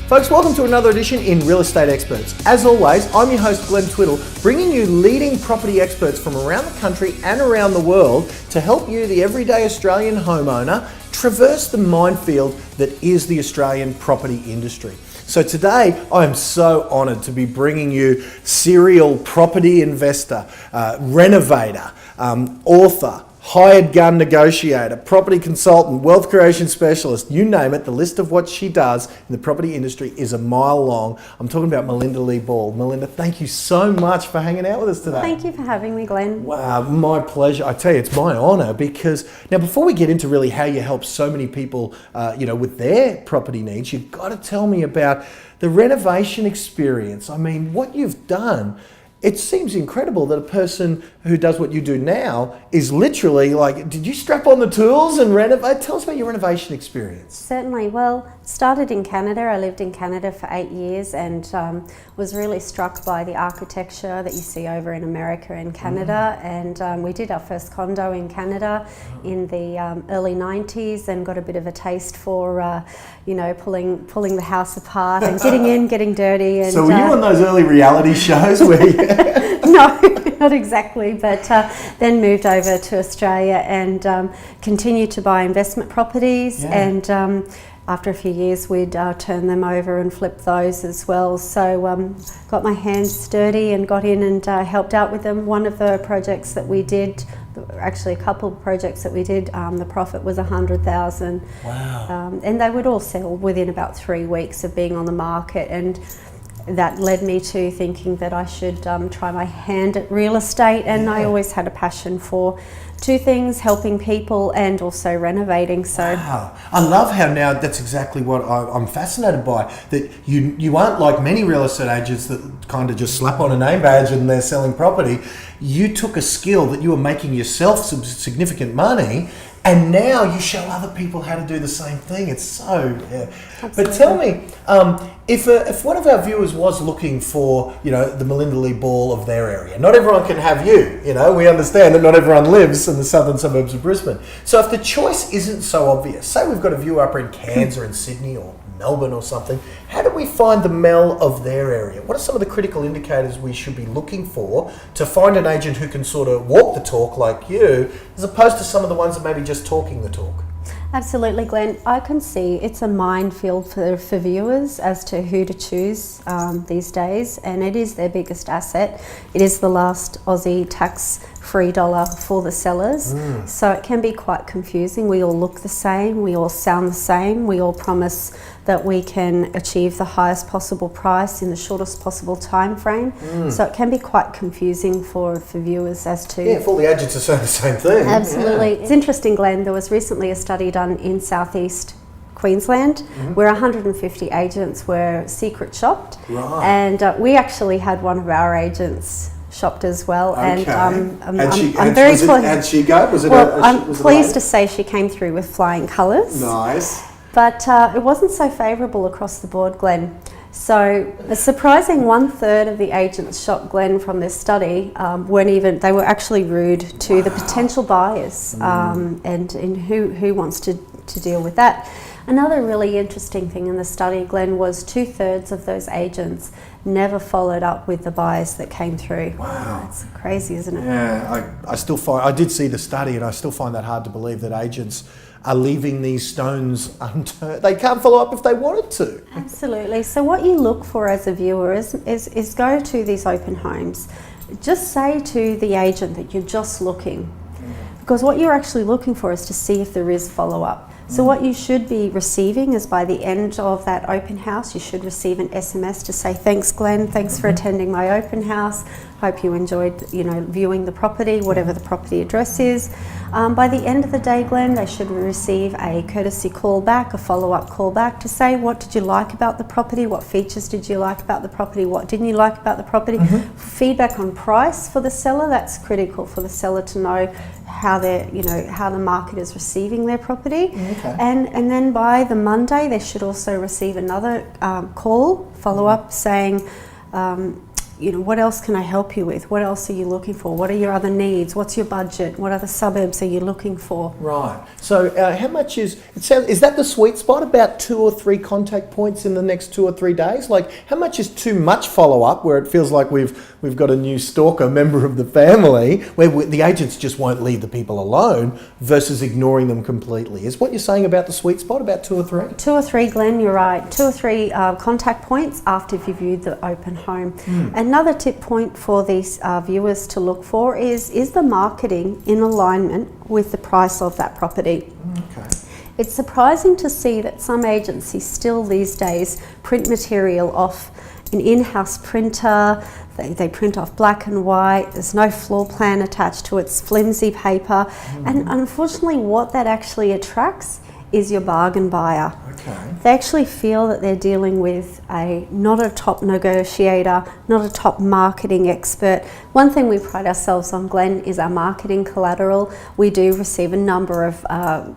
Folks, welcome to another edition in Real Estate Experts. As always, I'm your host Glenn Twiddle, bringing you leading property experts from around the country and around the world to help you, the everyday Australian homeowner, traverse the minefield that is the Australian property industry. So today, I am so honoured to be bringing you serial property investor, renovator, author, hired gun negotiator, property consultant, wealth creation specialist, you name it, the list of what she does in the property industry is a mile long. I'm talking about Melinda Lee-Ball. Melinda, thank you so much for hanging out with us today. Thank you for having me, Glenn. Wow, my pleasure. I tell you, it's my honour because now before we get into really how you help so many people, with their property needs, you've got to tell me about the renovation experience. I mean, what you've done. It seems incredible that a person who does what you do now is literally like, did you strap on the tools and renovate? Tell us about your renovation experience. Certainly. Well, started in Canada. I lived in Canada for 8 years and was really struck by the architecture that you see over in America and Canada. And we did our first condo in Canada in the early 90s and got a bit of a taste for, pulling the house apart and getting in, getting dirty. And, so were you on those early reality shows where you... No, not exactly, but then moved over to Australia and continued to buy investment properties. Yeah. And after a few years we'd turn them over and flip those as well. So got my hands dirty and got in and helped out with them. One of the projects that we did, actually a couple of projects that we did, the profit was $100,000. Wow. And they would all sell within about 3 weeks of being on the market, and that led me to thinking that I should try my hand at real estate. And I always had a passion for two things, helping people and also renovating. So wow. I love how now that's exactly what I'm fascinated by, that you aren't like many real estate agents that kind of just slap on a name badge and they're selling property. You took a skill that you were making yourself some significant money, and now you show other people how to do the same thing. It's so, yeah. But tell me, if one of our viewers was looking for, the Melinda Lee-Ball of their area, not everyone can have you, we understand that not everyone lives in the southern suburbs of Brisbane. So if the choice isn't so obvious, say we've got a viewer up in Cairns or in Sydney or Melbourne or something, how do we find the Mel of their area? What are some of the critical indicators we should be looking for to find an agent who can sort of walk the talk like you, as opposed to some of the ones that may be just talking the talk? absolutely, Glenn. I can see it's a minefield for viewers as to who to choose these days, and it is their biggest asset. It is the last Aussie tax-free dollar for the sellers, so it can be quite confusing. We all look the same, we all sound the same, we all promise that we can achieve the highest possible price in the shortest possible time frame. So it can be quite confusing for viewers as to... Yeah, if all the agents are saying the same thing. Absolutely. Yeah. It's interesting, Glenn, there was recently a study done in southeast Queensland where 150 agents were secret shopped. Right. And we actually had one of our agents shopped as well. Okay. And I'm very pleased. How'd she go? Was it well, I'm pleased to say she came through with flying colours. Nice. But it wasn't so favourable across the board, Glenn. So a surprising 1/3 of the agents shot, Glenn, from this study they were actually rude to the potential buyers and who wants to deal with that. Another really interesting thing in the study, Glenn, was 2/3 of those agents never followed up with the buyers that came through. Wow. That's crazy, isn't it? Yeah, I did see the study, and I still find that hard to believe that agents are leaving these stones unturned. They can't follow up if they wanted to. Absolutely. So what you look for as a viewer is go to these open homes. Just say to the agent that you're just looking, because what you're actually looking for is to see if there is follow-up. So what you should be receiving is by the end of that open house, you should receive an SMS to say, thanks Glenn, thanks for attending my open house. Hope you enjoyed, viewing the property, whatever the property address is. By the end of the day, Glenn, they should receive a courtesy call back, a follow-up call back to say, what did you like about the property? What features did you like about the property? What didn't you like about the property? Feedback on price for the seller, that's critical for the seller to know how how the market is receiving their property. Okay. And then by the Monday, they should also receive another call, follow-up saying, what else can I help you with? What else are you looking for? What are your other needs? What's your budget? What other suburbs are you looking for? Right. So how much is that the sweet spot? About 2 or 3 contact points in the next 2 or 3 days? Like, how much is too much follow-up where it feels like we've got a new stalker member of the family, where the agents just won't leave the people alone, versus ignoring them completely? Is what you're saying about the sweet spot about 2 or 3? 2 or 3, Glenn, you're right. 2 or 3 contact points after you've viewed the open home. Another tip point for these viewers to look for is the marketing in alignment with the price of that property? Okay. It's surprising to see that some agencies still these days print material off an in-house printer. They print off black and white. There's no floor plan attached to it. It's flimsy paper. And unfortunately, what that actually attracts is your bargain buyer. Okay. They actually feel that they're dealing with not a top negotiator, not a top marketing expert. One thing we pride ourselves on, Glenn, is our marketing collateral. We do receive a number of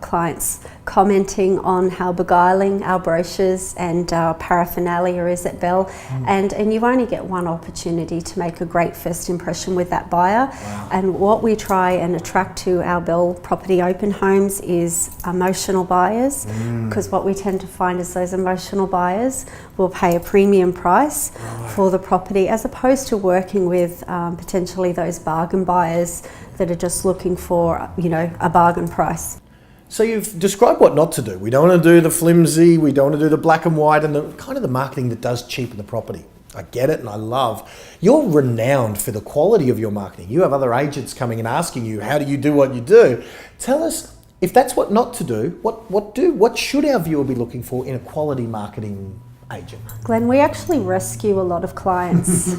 clients commenting on how beguiling our brochures and our paraphernalia is at Belle. And you only get one opportunity to make a great first impression with that buyer. Wow. And what we try and attract to our Belle property open homes is emotional buyers, because what we tend to find is those emotional buyers will pay a premium price for the property, as opposed to working with potentially those bargain buyers that are just looking for, a bargain price. So you've described what not to do. We don't want to do the flimsy, we don't want to do the black and white, and the kind of the marketing that does cheapen the property. I get it, and I love. You're renowned for the quality of your marketing. You have other agents coming and asking you, how do you do what you do? Tell us, if that's what not to do, what should our viewer be looking for in a quality marketing agent? Glenn, we actually rescue a lot of clients.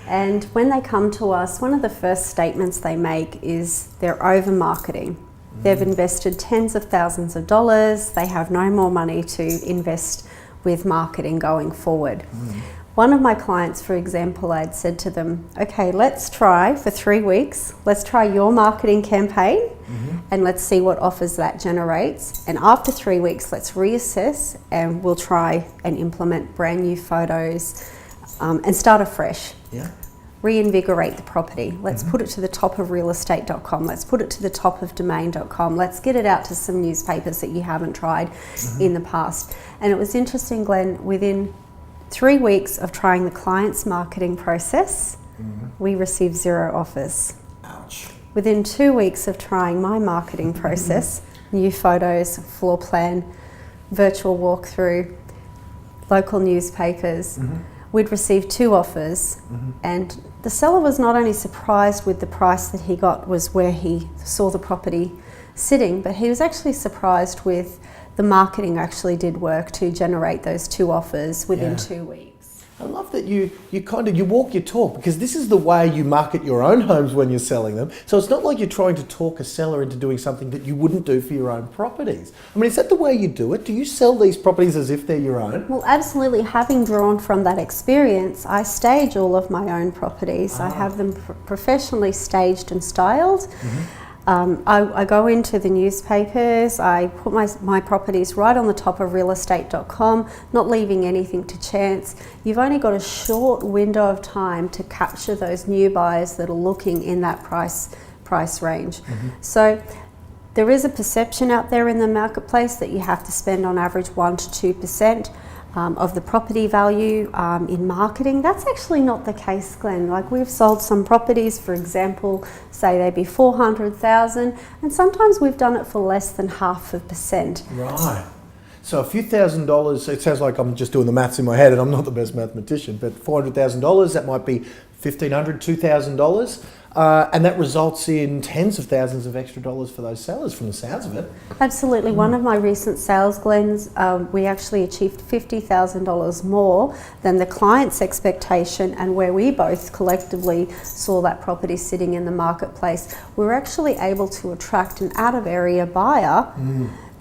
And when they come to us, one of the first statements they make is they're over marketing. They've invested tens of thousands of dollars. They have no more money to invest with marketing going forward. One of my clients, for example, I'd said to them, okay, let's try for 3 weeks. Let's try your marketing campaign and let's see what offers that generates. And after 3 weeks, let's reassess and we'll try and implement brand new photos and start afresh. Yeah. Reinvigorate the property. Let's put it to the top of realestate.com. Let's put it to the top of domain.com. Let's get it out to some newspapers that you haven't tried in the past. And it was interesting, Glenn, within 3 weeks of trying the client's marketing process, we received 0 offers. Ouch. Within 2 weeks of trying my marketing process, new photos, floor plan, virtual walkthrough, local newspapers, we'd received 2 offers, and the seller was not only surprised with the price that he got was where he saw the property sitting, but he was actually surprised with the marketing actually did work to generate those 2 offers within 2 weeks. I love that you walk your talk, because this is the way you market your own homes when you're selling them. So it's not like you're trying to talk a seller into doing something that you wouldn't do for your own properties. I mean, is that the way you do it? Do you sell these properties as if they're your own? Well, absolutely. Having drawn from that experience, I stage all of my own properties. I have them professionally staged and styled. I go into the newspapers, I put my properties right on the top of realestate.com, not leaving anything to chance. You've only got a short window of time to capture those new buyers that are looking in that price range. So there is a perception out there in the marketplace that you have to spend on average 1 to 2% of the property value in marketing. That's actually not the case, Glenn. Like, we've sold some properties, for example, say they be 400,000, and sometimes we've done it for less than 0.5%. Right. So a few $1,000s, it sounds like I'm just doing the maths in my head and I'm not the best mathematician, but $400,000, that might be $1,500, $2,000. And that results in tens of thousands of extra dollars for those sellers from the sounds of it. Absolutely. One of my recent sales, Glenn's, we actually achieved $50,000 more than the client's expectation, and where we both collectively saw that property sitting in the marketplace, we were actually able to attract an out-of-area buyer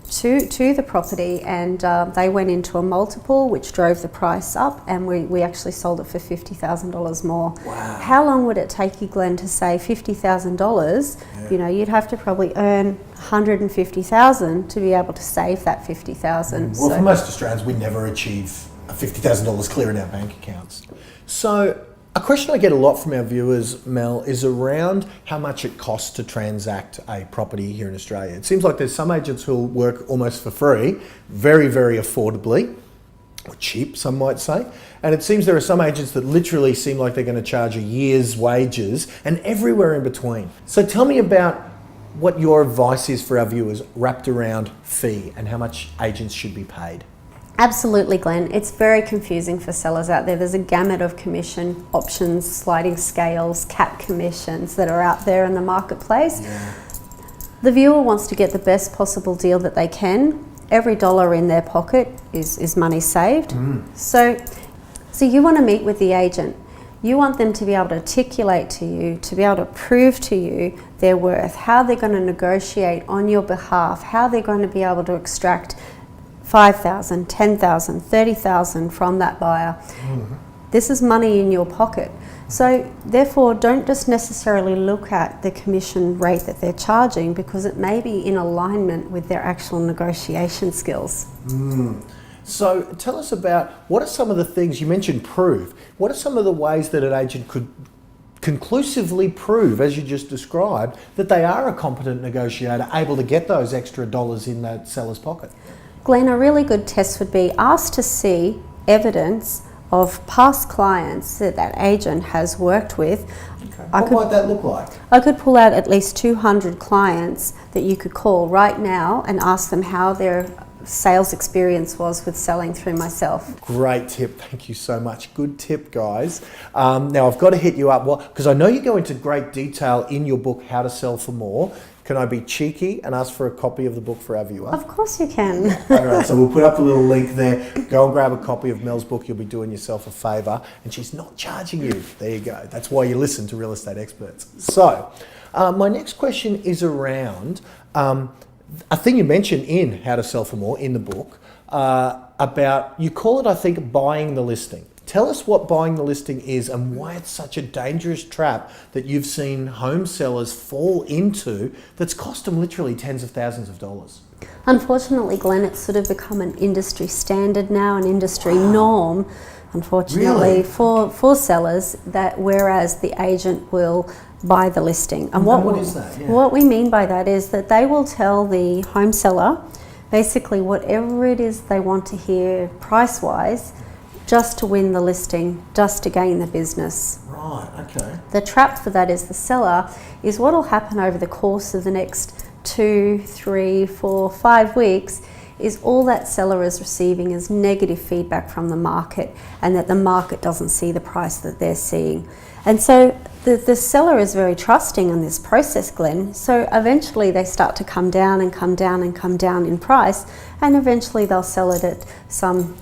to the property, and they went into a multiple, which drove the price up, and we actually sold it for $50,000 more. Wow. How long would it take you, Glenn, to save $50,000? You'd have to probably earn $150,000 to be able to save that $50,000. Well, for most Australians, we never achieve $50,000 clear in our bank accounts. So A question I get a lot from our viewers, Mel, is around how much it costs to transact a property here in Australia. It seems like there's some agents who'll work almost for free, very, very affordably, or cheap, some might say. And it seems there are some agents that literally seem like they're going to charge a year's wages and everywhere in between. So tell me about what your advice is for our viewers wrapped around fee and how much agents should be paid. Absolutely, Glenn. It's very confusing for sellers out there. There's a gamut of commission options, sliding scales, cap commissions that are out there in the marketplace. Yeah. The viewer wants to get the best possible deal that they can. Every dollar in their pocket is money saved. So you want to meet with the agent. You want them to be able to articulate to you, to be able to prove to you their worth, how they're going to negotiate on your behalf, how they're going to be able to extract $5,000, $10,000, $30,000 from that buyer. This is money in your pocket. So therefore, don't just necessarily look at the commission rate that they're charging, because it may be in alignment with their actual negotiation skills. So tell us about, what are some of the things, you mentioned prove, what are some of the ways that an agent could conclusively prove, as you just described, that they are a competent negotiator, able to get those extra dollars in that seller's pocket? Glenn, a really good test would be asked to see evidence of past clients that that agent has worked with. Okay. What might that look like? I could pull out at least 200 clients that you could call right now and ask them how their sales experience was with selling through myself. Great tip, thank you so much. Good tip, guys. Now I've got to hit you up, because I know you go into great detail in your book, How to Sell for More. Can I be cheeky and ask for a copy of the book for our viewer? Of course you can. All right, so we'll put up a little link there. Go and grab a copy of Mel's book. You'll be doing yourself a favour, and she's not charging you. There you go. That's why you listen to real estate experts. So, my next question is around a thing you mentioned in How to Sell for More in the book about, you call it, I think, buying the listing. Tell us what buying the listing is and why it's such a dangerous trap that you've seen home sellers fall into that's cost them literally tens of thousands of dollars. Unfortunately, Glenn, it's sort of become an industry standard now, an industry norm, unfortunately, for sellers, that whereas the agent will buy the listing. And what is that? Yeah. What we mean by that is that they will tell the home seller basically whatever it is they want to hear price-wise, just to win the listing, just to gain the business. Right, okay. The trap for that is the seller is what will happen over the course of the next 2, 3, 4, 5 weeks is all that seller is receiving is negative feedback from the market, and that the market doesn't see the price that they're seeing. And so the seller is very trusting in this process, Glenn. So eventually they start to come down and come down and come down in price, and eventually they'll sell it at some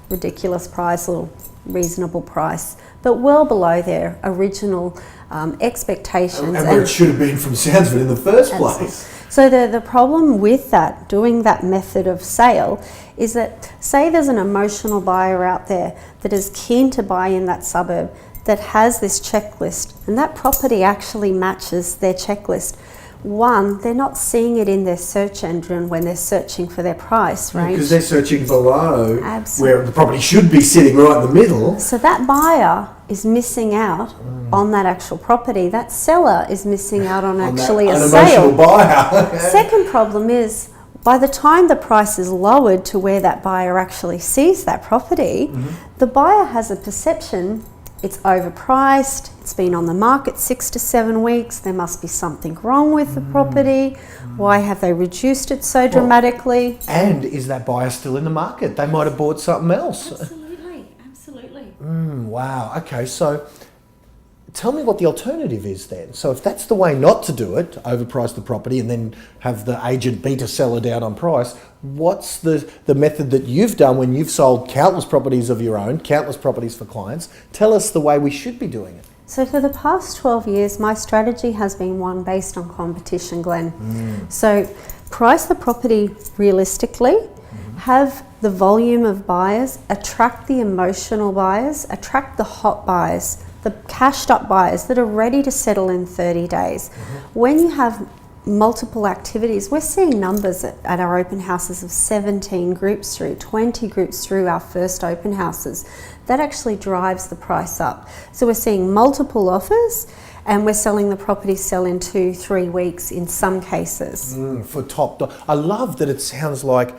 ridiculous price or reasonable price, but well below their original expectations. And where it should have been from the sounds of it in the first place. So the problem with that, doing that method of sale, is that, say there's an emotional buyer out there that is keen to buy in that suburb, that has this checklist, and that property actually matches their checklist. One, they're not seeing it in their search engine when they're searching for their price range. Because they're searching below. Absolutely. Where the property should be sitting right in the middle. So that buyer is missing out on that actual property. That seller is missing out on actually a sale. An emotional buyer. Second problem is, by the time the price is lowered to where that buyer actually sees that property, the buyer has a perception it's overpriced, it's been on the market 6 to 7 weeks, there must be something wrong with the property, why have they reduced it so dramatically? And is that buyer still in the market? They might have bought something else. Absolutely. Wow, okay, so tell me what the alternative is then. So if that's the way not to do it, overprice the property and then have the agent beat a seller down on price, what's the method that you've done when you've sold countless properties of your own, countless properties for clients? Tell us the way we should be doing it. So for the past 12 years, my strategy has been one based on competition, Glenn. So price the property realistically, have the volume of buyers, attract the emotional buyers, attract the hot buyers, the cashed up buyers that are ready to settle in 30 days. When you have multiple activities. We're seeing numbers at our open houses of 17 groups through, 20 groups through our first open houses. That actually drives the price up. So we're seeing multiple offers, and we're selling the property sell in 2-3 weeks in some cases. For top dollar. I love that it sounds like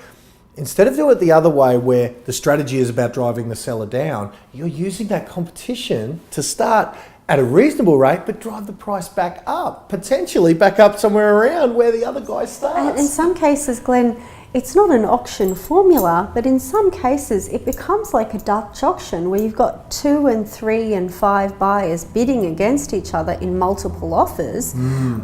instead of doing it the other way where the strategy is about driving the seller down, you're using that competition to start at a reasonable rate but drive the price back up, potentially back up somewhere around where the other guy starts. And in some cases, Glenn, it's not an auction formula, but in some cases it becomes like a Dutch auction where you've got 2 and 3 and 5 buyers bidding against each other in multiple offers.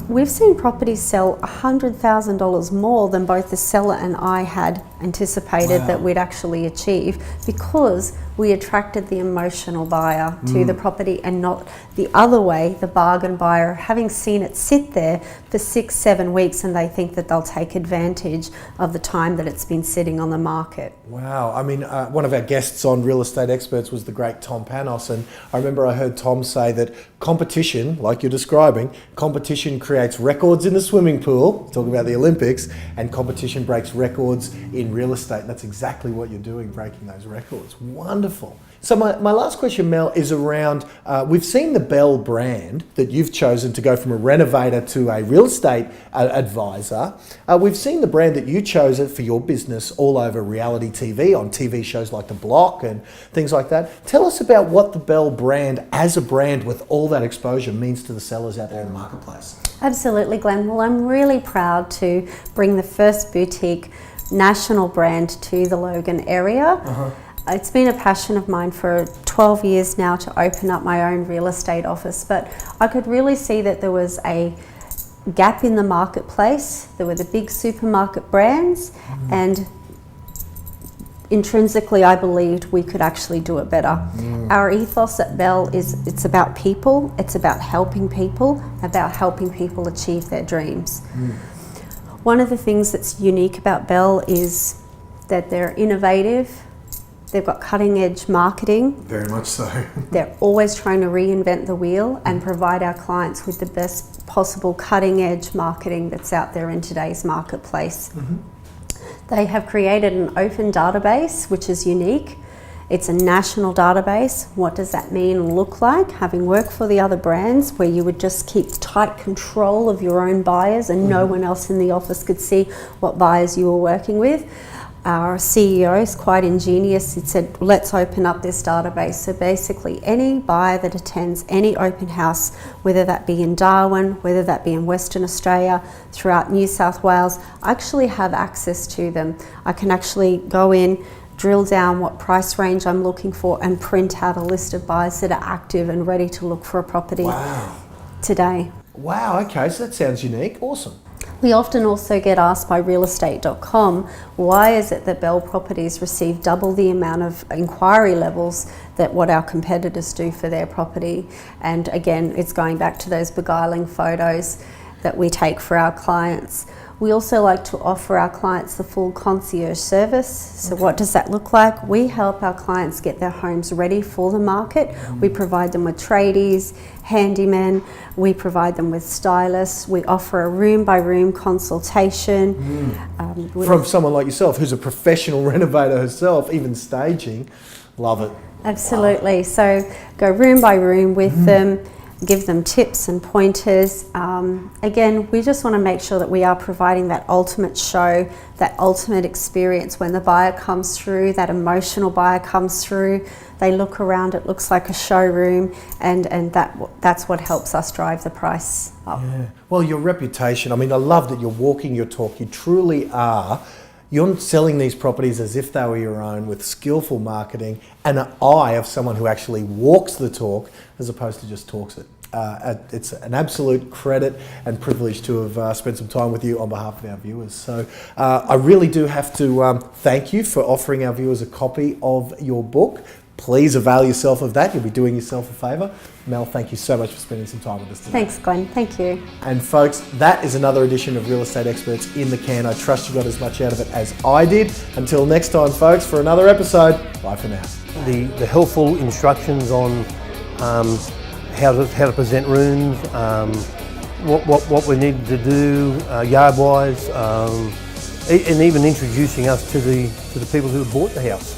We've seen properties sell $100,000 more than both the seller and I had anticipated that we'd actually achieve, because we attracted the emotional buyer to the property and not the other way, the bargain buyer, having seen it sit there for 6-7 weeks and they think that they'll take advantage of the time that it's been sitting on the market. Wow. I mean, one of our guests on Real Estate Experts was the great Tom Panos, and I remember I heard Tom say that competition, like you're describing, competition creates records in the swimming pool, talking about the Olympics, and competition breaks records in real estate. And that's exactly what you're doing, breaking those records. Wonderful. So my last question, Mel, is around, we've seen the Belle brand that you've chosen to go from a renovator to a real estate advisor. We've seen the brand that you chose for your business all over reality TV, on TV shows like The Block and things like that. Tell us about what the Belle brand, as a brand with all that exposure, means to the sellers out there in the marketplace. Absolutely, Glenn. Well, I'm really proud to bring the first boutique national brand to the Logan area. It's been a passion of mine for 12 years now to open up my own real estate office, but I could really see that there was a gap in the marketplace. There were the big supermarket brands, and intrinsically I believed we could actually do it better. Our ethos at Belle is it's about people, it's about helping people achieve their dreams. One of the things that's unique about Belle is that they're innovative. They've got cutting edge marketing. Very much so. They're always trying to reinvent the wheel and provide our clients with the best possible cutting edge marketing that's out there in today's marketplace. They have created an open database, which is unique. It's a national database. What does that mean and look like? Having worked for the other brands where you would just keep tight control of your own buyers and no one else in the office could see what buyers you were working with. Our CEO is quite ingenious. He said, let's open up this database. So basically any buyer that attends any open house, whether that be in Darwin, whether that be in Western Australia, throughout New South Wales, I actually have access to them. I can actually go in, drill down what price range I'm looking for, and print out a list of buyers that are active and ready to look for a property today. Wow, okay, so that sounds unique. Awesome. We often also get asked by realestate.com, why is it that Belle Properties receive double the amount of inquiry levels that what our competitors do for their property? And again, it's going back to those beguiling photos that we take for our clients. We also like to offer our clients the full concierge service. So what does that look like? We help our clients get their homes ready for the market. We provide them with tradies, handymen, we provide them with stylists, we offer a room-by-room consultation. From someone like yourself, who's a professional renovator herself, even staging. Love it. Absolutely. Wow. So go room by room with them, give them tips and pointers. Again, we just want to make sure that we are providing that ultimate show, that ultimate experience when the buyer comes through, that emotional buyer comes through, they look around, it looks like a showroom, and that's what helps us drive the price up. Yeah. Well, your reputation, I mean, I love that you're walking your talk. You truly are. You're selling these properties as if they were your own, with skillful marketing and an eye of someone who actually walks the talk as opposed to just talks it. It's an absolute credit and privilege to have spent some time with you on behalf of our viewers. So I really do have to thank you for offering our viewers a copy of your book. Please avail yourself of that. You'll be doing yourself a favour. Mel, thank you so much for spending some time with us today. Thanks, Glenn. Thank you. And folks, that is another edition of Real Estate Experts in the Can. I trust you got as much out of it as I did. Until next time, folks, for another episode, bye for now. The helpful instructions on how to present rooms, what we needed to do yard-wise, and even introducing us to the people who had bought the house.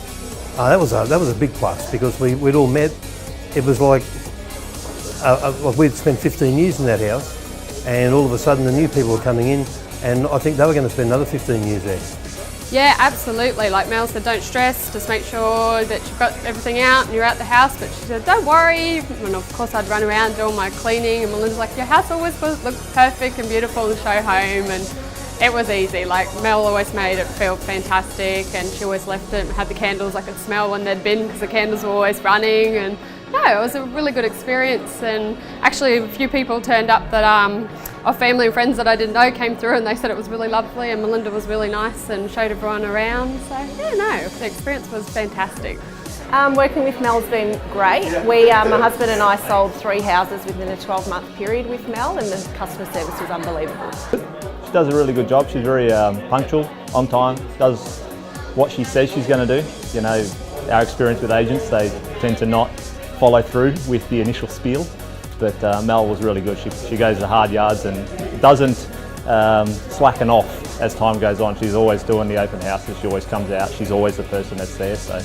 That was a big plus, because we'd all met. It was like we'd spent 15 years in that house, and all of a sudden the new people were coming in, and I think they were going to spend another 15 years there. Yeah, absolutely. Like Mel said, don't stress, just make sure that you've got everything out and you're out the house. But she said, don't worry. And of course I'd run around, do all my cleaning, and Melinda's like, your house always looks perfect and beautiful to show home. And it was easy. Like Mel always made it feel fantastic, and she always left it and had the candles I could smell when they'd been, because the candles were always running. And no, it was a really good experience. And actually a few people turned up that of family and friends that I didn't know came through, and they said it was really lovely, and Melinda was really nice and showed everyone around. So yeah, no, the experience was fantastic. Working with Mel's been great. My husband and I sold 3 houses within a 12-month period with Mel, and the customer service was unbelievable. She does a really good job. She's very punctual, on time, does what she says she's going to do. You know, our experience with agents, they tend to not follow through with the initial spiel. But Mel was really good. She goes the hard yards and doesn't slacken off as time goes on. She's always doing the open houses. She always comes out. She's always the person that's there. So